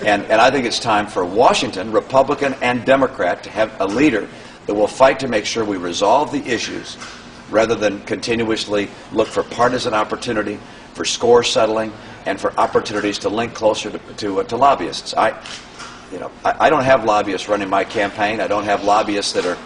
And I think it's time for Washington, Republican and Democrat, to have a leader that will fight to make sure we resolve the issues rather than continuously look for partisan opportunity, for score settling, and for opportunities to link closer to lobbyists. I don't have lobbyists running my campaign. I don't have lobbyists that are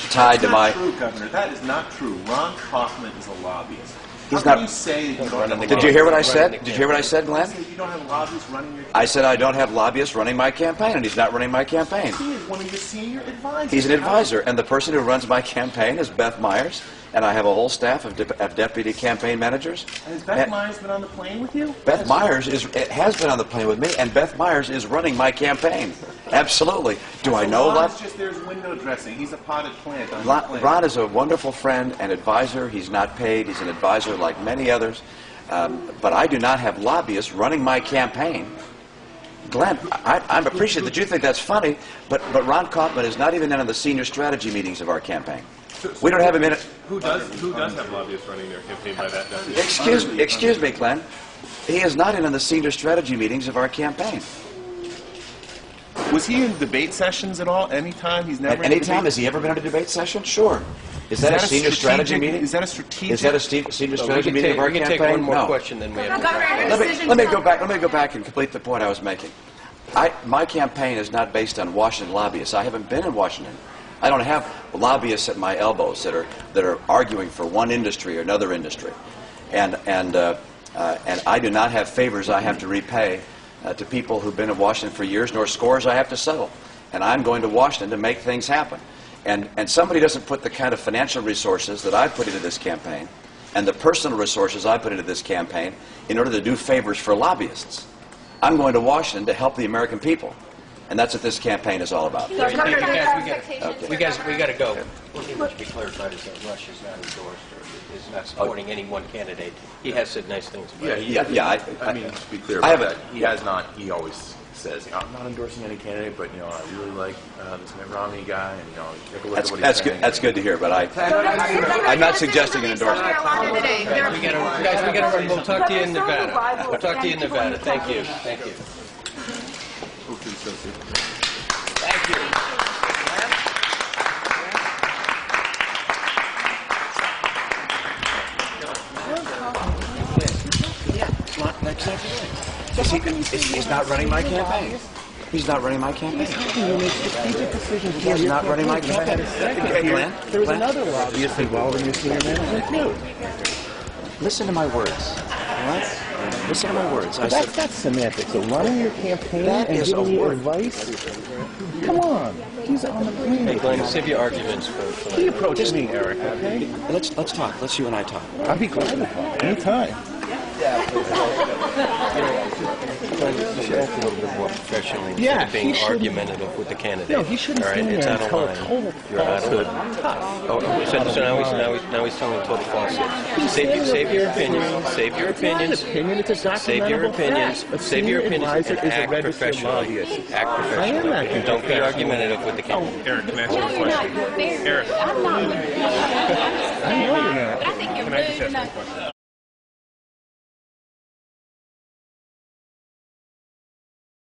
tied to my... That's not true, Governor. That is not true. Ron Kaufman is a lobbyist. He's How can not. You say that you don't have Did you hear what I said? Did you hear what I said, Glenn? You say you don't have lobbyists running your campaign? I said I don't have lobbyists running my campaign, and he's not running my campaign. He is one of your senior advisors. He's an advisor, and the person who runs my campaign is Beth Myers, and I have a whole staff of deputy campaign managers. Has Beth Myers been on the plane with you? Beth Myers has been on the plane with me, and Beth Myers is running my campaign. Absolutely. Do I know Ron is just there's window dressing. He's a potted plant on the plane. Ron is a wonderful friend and advisor. He's not paid. He's an advisor like many others. But I do not have lobbyists running my campaign. Glenn, I'm appreciative that you think that's funny, but Ron Kaufman is not even in on the senior strategy meetings of our campaign. We don't have him in it. Who does have lobbyists running their campaign by that definition? Excuse me, Glenn. He is not in on the senior strategy meetings of our campaign. Was he in debate sessions at all? Anytime? He's never. At any time? Has he ever been in a debate session? Sure. Is that a senior strategy meeting? Is that a strategic? Is that a senior strategy meeting of our campaign? We can take one more No. question, then we have. Let me go back and complete the point I was making. My campaign is not based on Washington lobbyists. I haven't been in Washington. I don't have lobbyists at my elbows that are arguing for one industry or another industry, and I do not have favors I have to repay to people who've been in Washington for years, nor scores I have to settle. And I'm going to Washington to make things happen. And somebody doesn't put the kind of financial resources that I put into this campaign and the personal resources I put into this campaign in order to do favors for lobbyists. I'm going to Washington to help the American people. And that's what this campaign is all about. We got to go. He must be clarified is that Rush is not endorsed or is not supporting any one candidate. He has said nice things about it. Yeah. I mean, to be clear about that, he has not. He always says, I'm not endorsing any candidate, but I really like this Mitt Romney guy, and take a look at what he's saying. That's good to hear, but I'm not suggesting an endorsement. Guys, we got to run. We'll talk to you in Nevada. We'll talk to you in Nevada. Thank you. Thank you. Thank you. He's not running my campaign. He's not running my campaign. He is not running my campaign. There was another lobbyist involved in your senior management too. Listen to my words. All right? Listen to my words. That's semantics. So running your campaign and giving you advice? Come on. He's on the plane. Hey, Glenn, save your arguments for He approaches me, Eric, okay? Let's talk. Let's you and I talk. I'll be glad to talk. Anytime. You should act a little bit more professionally Yeah, instead of being argumentative with the candidate. No, he shouldn't All right, stand it's there out and of tell a line. total You're out of falsehood. line. So now he's telling total falsehoods. Save your opinions. Save your opinions. Save your opinions. Save your opinions and act professionally. Act I am professionally. acting Don't be argumentative with the candidate. Eric, can I ask you a question? Eric, I know you're not. can I just ask you a question?